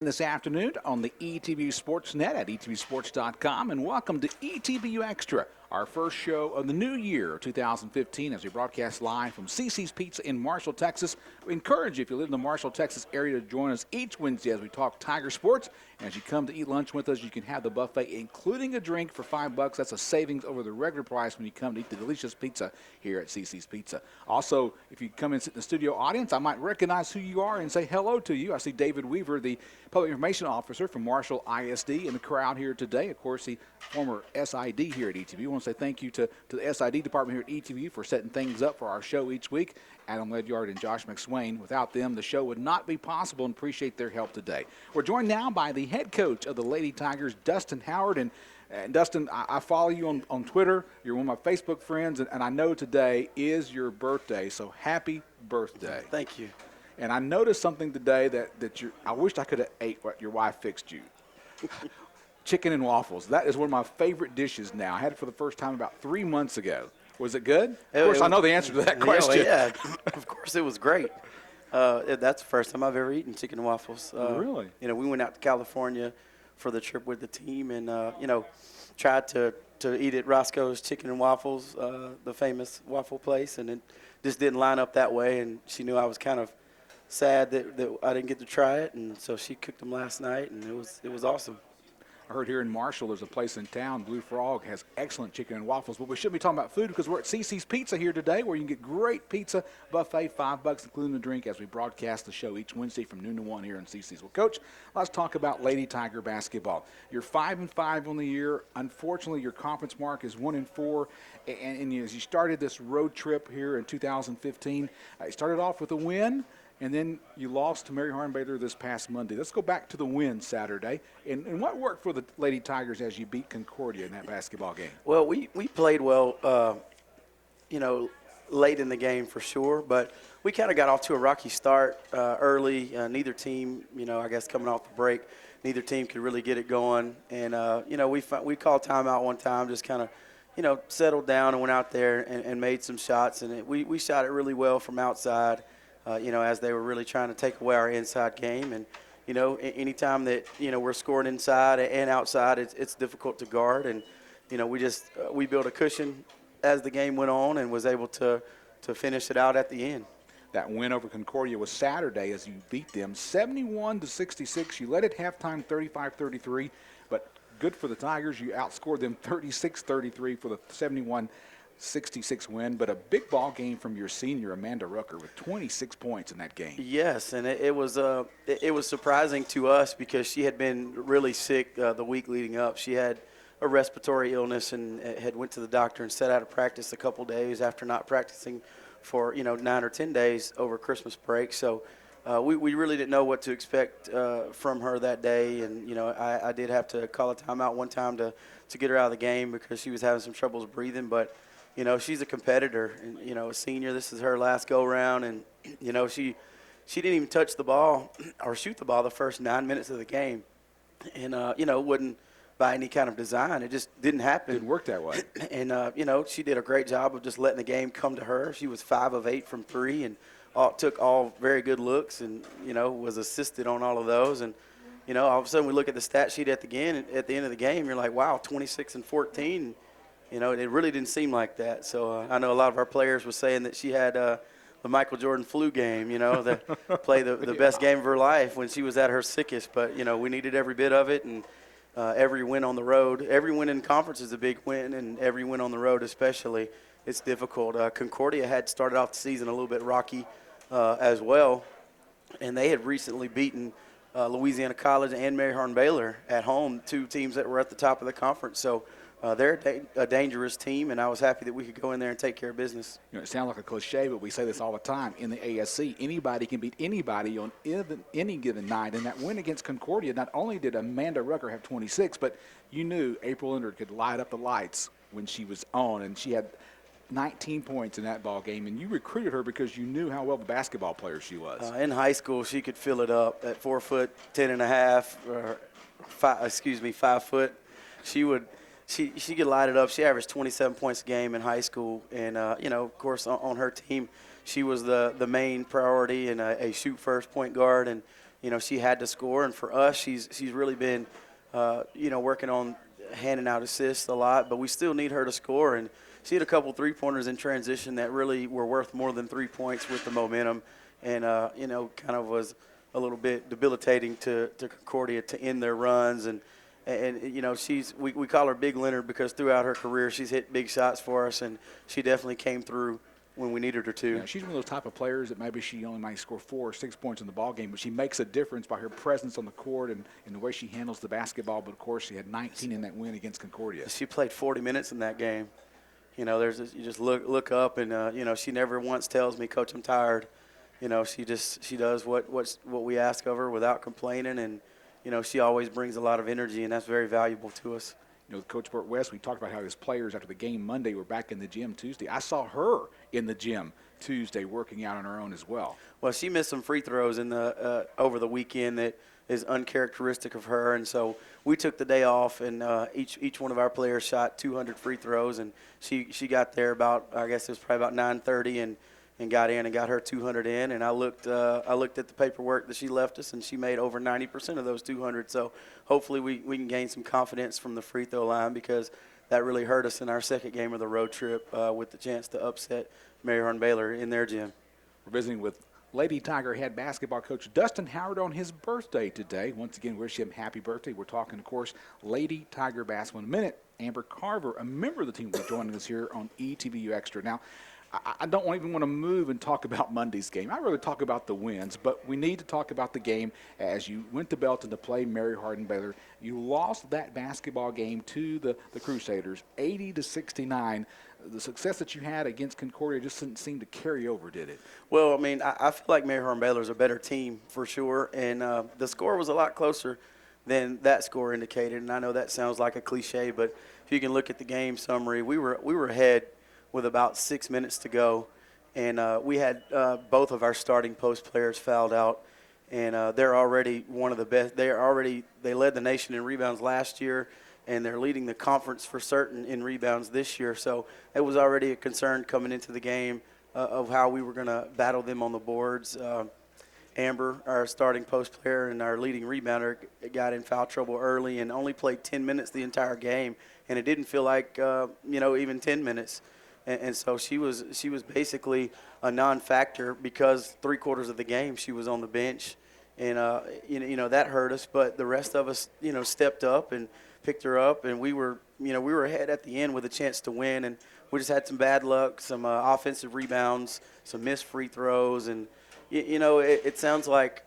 This afternoon on the ETBU Sportsnet at etbsports.com, and welcome to ETBU Extra, our first show of the new year, 2015, as we broadcast live from CC's Pizza in Marshall, Texas. We encourage you, if you live in the Marshall, Texas area, to join us each Wednesday as we talk Tiger sports. And as you come to eat lunch with us, you can have the buffet, including a drink, for $5. That's a savings over the regular price when you come to eat the delicious pizza here at CC's Pizza. Also, if you come and sit in the studio audience, I might recognize who you are and say hello to you. I see David Weaver, the Public Information Officer from Marshall ISD, in the crowd here today. Of course, the former SID here at ETBU. I want to say thank you to the SID department here at ETBU for setting things up for our show each week. Adam Ledyard and Josh McSwain. Without them, the show would not be possible, and appreciate their help today. We're joined now by the head coach of the Lady Tigers, Dustin Howard. And Dustin, I follow you on Twitter. You're one of my Facebook friends, and I know today is your birthday, so happy birthday. Thank you. And I noticed something today that I wished I could have ate what your wife fixed you. Chicken and waffles. That is one of my favorite dishes now. I had it for the first time about 3 months ago. Was it good? Of course, I know the answer to that question. Yeah, of course it was great. That's the first time I've ever eaten chicken and waffles. Really? We went out to California for the trip with the team and, tried to eat at Roscoe's Chicken and Waffles, the famous waffle place, and it just didn't line up that way. And she knew I was kind of sad that I didn't get to try it, and so she cooked them last night, and it was awesome. I heard here in Marshall there's a place in town, Blue Frog, has excellent chicken and waffles. But we shouldn't be talking about food because we're at CC's Pizza here today, where you can get great pizza, buffet, $5, including the drink, as we broadcast the show each Wednesday from noon to 1 here in CC's. Well, Coach, let's talk about Lady Tiger basketball. You're 5-5 on the year. Unfortunately, your conference mark is 1-4. And as you started this road trip here in 2015, you started off with a win. And then you lost to Mary Horn-Baylor this past Monday. Let's go back to the win Saturday. And what worked for the Lady Tigers as you beat Concordia in that basketball game? Well, we played well, late in the game for sure. But we kind of got off to a rocky start early. Neither team, I guess coming off the break, neither team could really get it going. And, we called timeout one time, just kind of, settled down and went out there and made some shots. And we shot it really well from outside. As they were really trying to take away our inside game. And, anytime that, we're scoring inside and outside, it's difficult to guard. And, we built a cushion as the game went on and was able to finish it out at the end. That win over Concordia was Saturday as you beat them 71-66. You led at halftime 35-33, but good for the Tigers. You outscored them 36-33 for the 71-66 win, but a big ball game from your senior, Amanda Rucker, with 26 points in that game. Yes, and it was surprising to us because she had been really sick the week leading up. She had a respiratory illness and had went to the doctor and set out of practice a couple days after not practicing for 9 or 10 days over Christmas break. So we really didn't know what to expect from her that day, and I did have to call a timeout one time to get her out of the game because she was having some troubles breathing, but. She's a competitor, and, a senior. This is her last go-round, and, she didn't even touch the ball or shoot the ball the first 9 minutes of the game. And, wasn't by any kind of design. It just didn't happen. Didn't work that way. And, she did a great job of just letting the game come to her. She was 5 of 8 from 3 and took all very good looks and, was assisted on all of those. And, all of a sudden we look at the stat sheet at the end of the game, you're like, wow, 26-14. It really didn't seem like that. So I know a lot of our players were saying that she had the Michael Jordan flu game, that play the best game of her life when she was at her sickest. But, we needed every bit of it, and every win on the road. Every win in conference is a big win, and every win on the road especially, it's difficult. Concordia had started off the season a little bit rocky as well, and they had recently beaten Louisiana College and Mary Horn-Baylor at home, 2 teams that were at the top of the conference. So they're a dangerous team, and I was happy that we could go in there and take care of business. It sounds like a cliche, but we say this all the time. In the ASC, anybody can beat anybody on any given night. And that win against Concordia, not only did Amanda Rucker have 26, but you knew April Leonard could light up the lights when she was on, and she had 19 points in that ball game. And you recruited her because you knew how well the basketball player she was. In high school, she could fill it up at 4 foot 10 and a half, or 5 foot. She could light it up. She averaged 27 points a game in high school. And, of course, on her team, she was the main priority and a shoot-first point guard. And, she had to score. And for us, she's really been, working on handing out assists a lot, but we still need her to score. And she had a couple three-pointers in transition that really were worth more than 3 points with the momentum, and kind of was a little bit debilitating to Concordia to end their runs. And we call her Big Leonard because throughout her career she's hit big shots for us, and she definitely came through when we needed her to. Yeah, she's one of those type of players that maybe she only might score 4 or 6 points in the ball game, but she makes a difference by her presence on the court and the way she handles the basketball. But of course, she had 19 in that win against Concordia. She played 40 minutes in that game. You just look up, and she never once tells me, "Coach, I'm tired." She does what we ask of her without complaining, and she always brings a lot of energy, and that's very valuable to us. With Coach Burt West, we talked about how his players after the game Monday were back in the gym Tuesday. I saw her in the gym Tuesday working out on her own as well. Well, she missed some free throws over the weekend that is uncharacteristic of her, and so we took the day off, and each one of our players shot 200 free throws, and she got there about, I guess it was probably about 9:30, and got in and got her 200 in. And I looked at the paperwork that she left us, and she made over 90% of those 200. So hopefully we can gain some confidence from the free throw line, because that really hurt us in our second game of the road trip with the chance to upset Mary Hardin Baylor in their gym. We're visiting with Lady Tiger head basketball coach Dustin Howard on his birthday today. Once again, wish him happy birthday. We're talking, of course, Lady Tiger basketball in a minute. Amber Carver, a member of the team, will be joining us here on ETBU Extra. Now, I don't even want to move and talk about Monday's game. I'd rather talk about the wins, but we need to talk about the game as you went to Belton to play Mary Hardin Baylor. You lost that basketball game to the Crusaders, 80-69. The success that you had against Concordia just didn't seem to carry over, did it? Well, I mean, I feel like Mary Hardin Baylor is a better team for sure, and the score was a lot closer than that score indicated. And I know that sounds like a cliche, but if you can look at the game summary, we were ahead with about 6 minutes to go, and we had both of our starting post players fouled out, and they're already one of the best. They led the nation in rebounds last year, and they're leading the conference for certain in rebounds this year. So it was already a concern coming into the game of how we were going to battle them on the boards. Amber, our starting post player and our leading rebounder, got in foul trouble early and only played 10 minutes the entire game, and it didn't feel like even 10 minutes. And so she was basically a non-factor because 3/4 of the game she was on the bench, and that hurt us. But the rest of us stepped up and picked her up, and we were ahead at the end with a chance to win, and we just had some bad luck, some offensive rebounds, some missed free throws, and it sounds like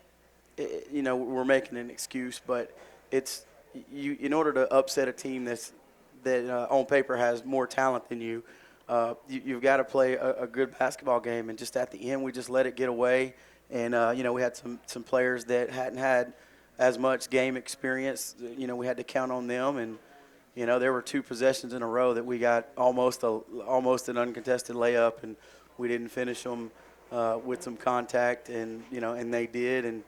we're making an excuse, but it's in order to upset a team that on paper has more talent than you. You've got to play a good basketball game, and just at the end we just let it get away. And we had some players that hadn't had as much game experience. We had to count on them, and there were 2 possessions in a row that we got almost an uncontested layup, and we didn't finish them with some contact, and they did, and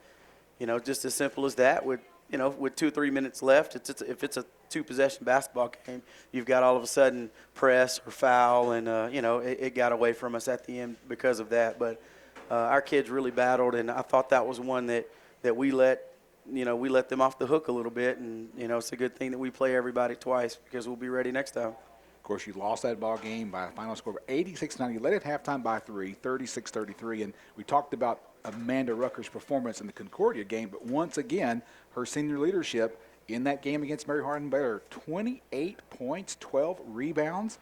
just as simple as that. With 2-3 minutes left, if it's a 2-possession basketball game, you've got all of a sudden press or foul, and it got away from us at the end because of that. But our kids really battled, and I thought that was one that we let them off the hook a little bit, and it's a good thing that we play everybody twice because we'll be ready next time. Of course, you lost that ball game by a final score of 86-90. You led at halftime by 3, 36-33, and we talked about Amanda Rucker's performance in the Concordia game, but once again, her senior leadership in that game against Mary Hardin Baylor, 28 points, 12 rebounds.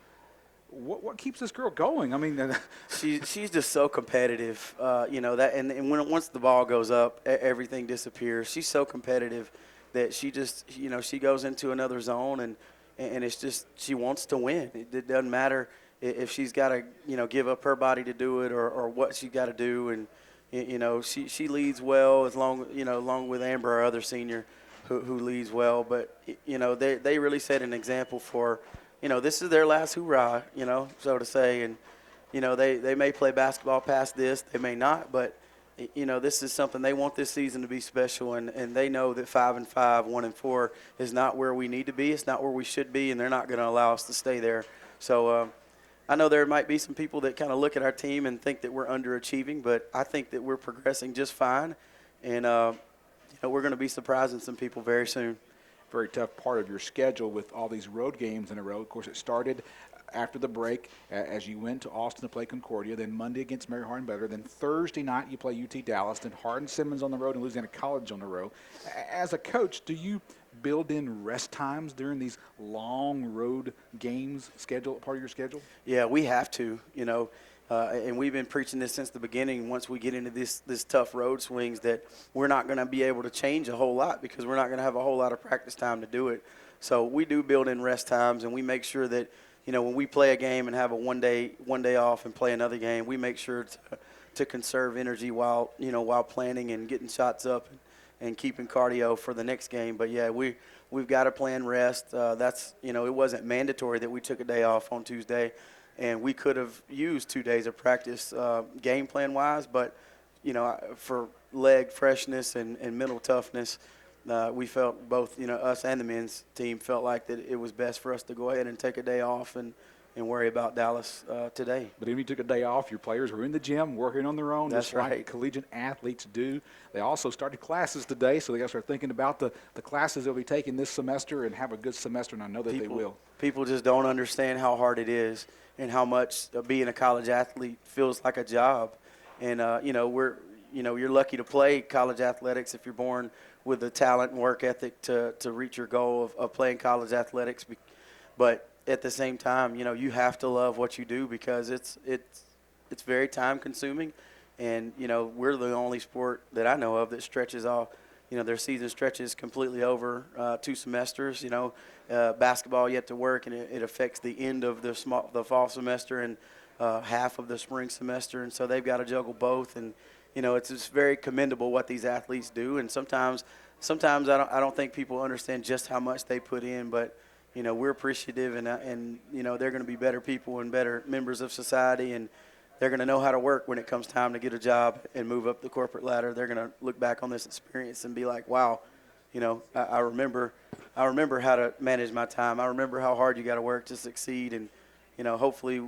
What keeps this girl going? I mean, she's just so competitive, that, and once the ball goes up, everything disappears. She's so competitive that she just, she goes into another zone, and it's just she wants to win. It doesn't matter if she's got to, give up her body to do it or what she's got to do, and she leads well along with Amber, our other senior, who leads well. But they really set an example for. This is their last hoorah, so to say. And, they may play basketball past this. They may not. But, this is something they want this season to be special. And they know that 5-5, 1-4 is not where we need to be. It's not where we should be. And they're not going to allow us to stay there. So I know there might be some people that kind of look at our team and think that we're underachieving. But I think that we're progressing just fine. And, we're going to be surprising some people very soon. Very tough part of your schedule with all these road games in a row. Of course, it started after the break as you went to Austin to play Concordia, then Monday against Mary Hardin Better, then Thursday night you play UT Dallas, then Hardin-Simmons on the road and Louisiana College on the road. As a coach, do you build in rest times during these long road games part of your schedule? Yeah, we have to, and we've been preaching this since the beginning. Once we get into this tough road swings, that we're not going to be able to change a whole lot because we're not going to have a whole lot of practice time to do it. So we do build in rest times, and we make sure that, when we play a game and have a one day off and play another game, we make sure to conserve energy while planning and getting shots up and keeping cardio for the next game. But yeah, we've got to plan rest. That's it wasn't mandatory that we took a day off on Tuesday. And we could have used 2 days of practice game plan-wise, but, for leg freshness and mental toughness, we felt both, us and the men's team felt like that it was best for us to go ahead and take a day off and worry about Dallas today. But even if you took a day off, your players were in the gym working on their own, That's just right. like collegiate athletes do. They also started classes today, so they got to start thinking about the classes they'll be taking this semester and have a good semester, and I know that they will. People just don't understand how hard it is and how much being a college athlete feels like a job. And, you're lucky to play college athletics if you're born with the talent and work ethic to reach your goal of playing college athletics. But at the same time, you have to love what you do because it's very time consuming. And, we're the only sport that I know of that stretches off. Their season stretches completely over 2 semesters. Basketball yet to work, and it affects the end of the fall semester and half of the spring semester. And so they've got to juggle both. And, it's just very commendable what these athletes do. And sometimes I don't think people understand just how much they put in. But, we're appreciative, and they're going to be better people and better members of society. And they're going to know how to work when it comes time to get a job and move up the corporate ladder. They're going to look back on this experience and be like, wow, I remember how to manage my time. I remember how hard you got to work to succeed. And, hopefully,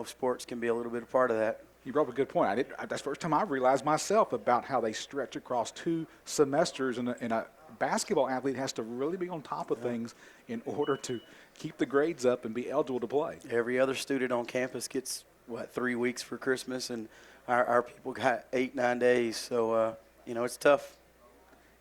sports can be a little bit a part of that. You brought up a good point. That's the first time I've realized myself about how they stretch across 2 semesters, and a basketball athlete has to really be on top of things in order to keep the grades up and be eligible to play. Every other student on campus gets, 3 weeks for Christmas, and our people got 8-9 days. So, it's tough.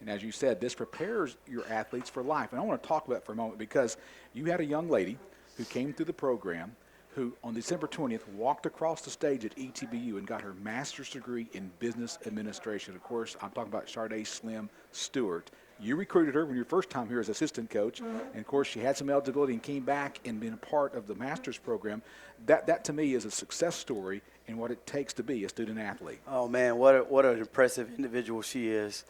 And as you said, this prepares your athletes for life. And I want to talk about that for a moment because you had a young lady who came through the program who on December 20th walked across the stage at ETBU and got her master's degree in business administration. Of course, I'm talking about Sharday Slim Stewart. You recruited her when your first time here as assistant coach, and of course she had some eligibility and came back and been a part of the master's program. That to me is a success story in what it takes to be a student athlete. Oh man, what an impressive individual she is.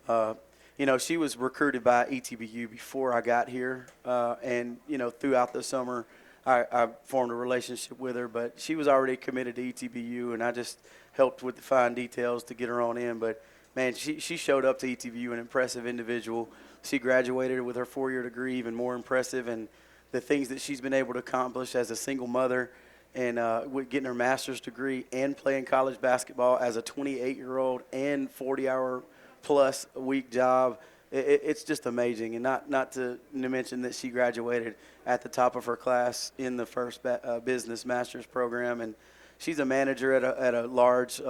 She was recruited by ETBU before I got here, and throughout the summer I formed a relationship with her, but she was already committed to ETBU, and I just helped with the fine details to get her on in. But man, she showed up to ETBU, an impressive individual. She graduated with her 4-year degree, even more impressive, and the things that she's been able to accomplish as a single mother and with getting her master's degree and playing college basketball as a 28-year-old and 40-hour-plus a week job. It's just amazing, and not to mention that she graduated at the top of her class in the first business master's program, and she's a manager at a large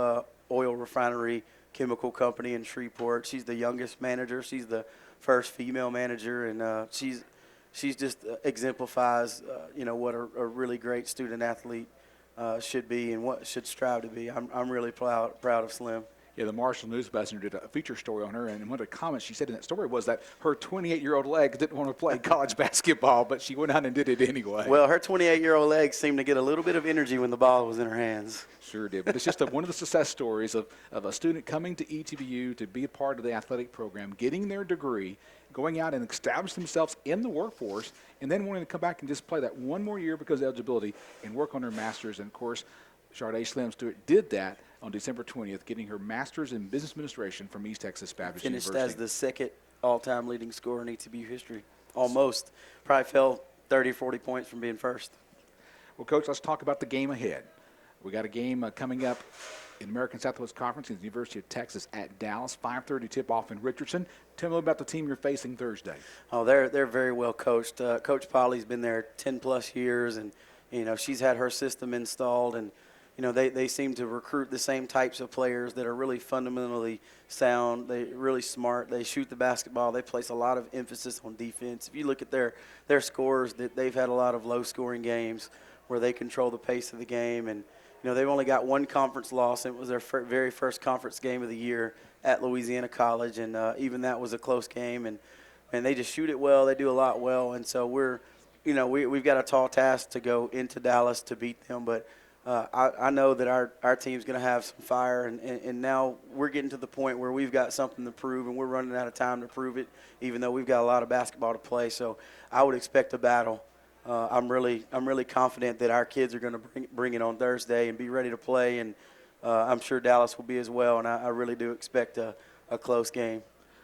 oil refinery chemical company in Shreveport. She's the youngest manager. She's the first female manager, and she's just exemplifies what a really great student athlete should be and what should strive to be. I'm really proud of Slim. Yeah, the Marshall News Messenger did a feature story on her, and one of the comments she said in that story was that her 28-year-old legs didn't want to play college basketball, but she went out and did it anyway. Well, her 28-year-old legs seemed to get a little bit of energy when the ball was in her hands. Sure did, but it's just one of the success stories of a student coming to ETBU to be a part of the athletic program, getting their degree, going out and establish themselves in the workforce, and then wanting to come back and just play that one more year because of eligibility and work on her master's. And, of course, Sharday Slim Stewart did that on December 20th, getting her master's in business administration from East Texas Baptist University. Finished as the second all-time leading scorer in ETBU history. Almost. Probably fell 30, 40 points from being first. Well, Coach, let's talk about the game ahead. We got a game coming up in the American Southwest Conference against the University of Texas at Dallas. 5:30 tip-off in Richardson. Tell me about the team you're facing Thursday. Oh, they're very well coached. Coach Polly's been there 10-plus years, and, she's had her system installed, and, they seem to recruit the same types of players that are really fundamentally sound. They're really smart. They shoot the basketball. They place a lot of emphasis on defense. If you look at their scores, they've had a lot of low-scoring games where they control the pace of the game. And, they've only got one conference loss, and it was their very first conference game of the year at Louisiana College, and even that was a close game. And they just shoot it well. They do a lot well. And so we've got a tall task to go into Dallas to beat them, but I know that our team's going to have some fire, and now we're getting to the point where we've got something to prove, and we're running out of time to prove it, even though we've got a lot of basketball to play. So I would expect a battle. I'm really confident that our kids are going to bring it on Thursday and be ready to play, and I'm sure Dallas will be as well, and I really do expect a close game.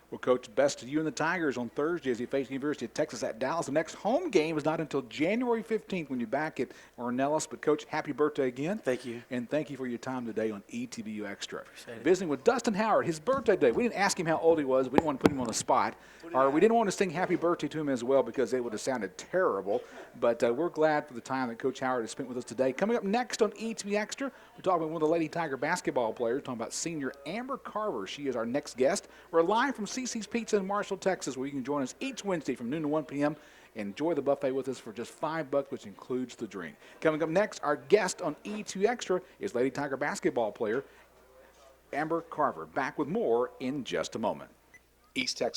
Well, Coach, best to you and the Tigers on Thursday as you face the University of Texas at Dallas. The next home game is not until January 15th when you're back at Ornelas. But, Coach, happy birthday again. Thank you. And thank you for your time today on ETBU Extra. Appreciate it. Visiting with Dustin Howard, his birthday day. We didn't ask him how old he was. We didn't want to put him on the spot. Or we didn't want to sing happy birthday to him as well because it would have sounded terrible. But we're glad for the time that Coach Howard has spent with us today. Coming up next on ETBU Extra, we're talking about one of the Lady Tiger basketball players, talking about senior Amber Carver. She is our next guest. We're live from CC's Pizza in Marshall, Texas, where you can join us each Wednesday from noon to 1 p.m. Enjoy the buffet with us for just $5, which includes the drink. Coming up next, our guest on E2 Extra is Lady Tiger basketball player Amber Carver. Back with more in just a moment. East Texas.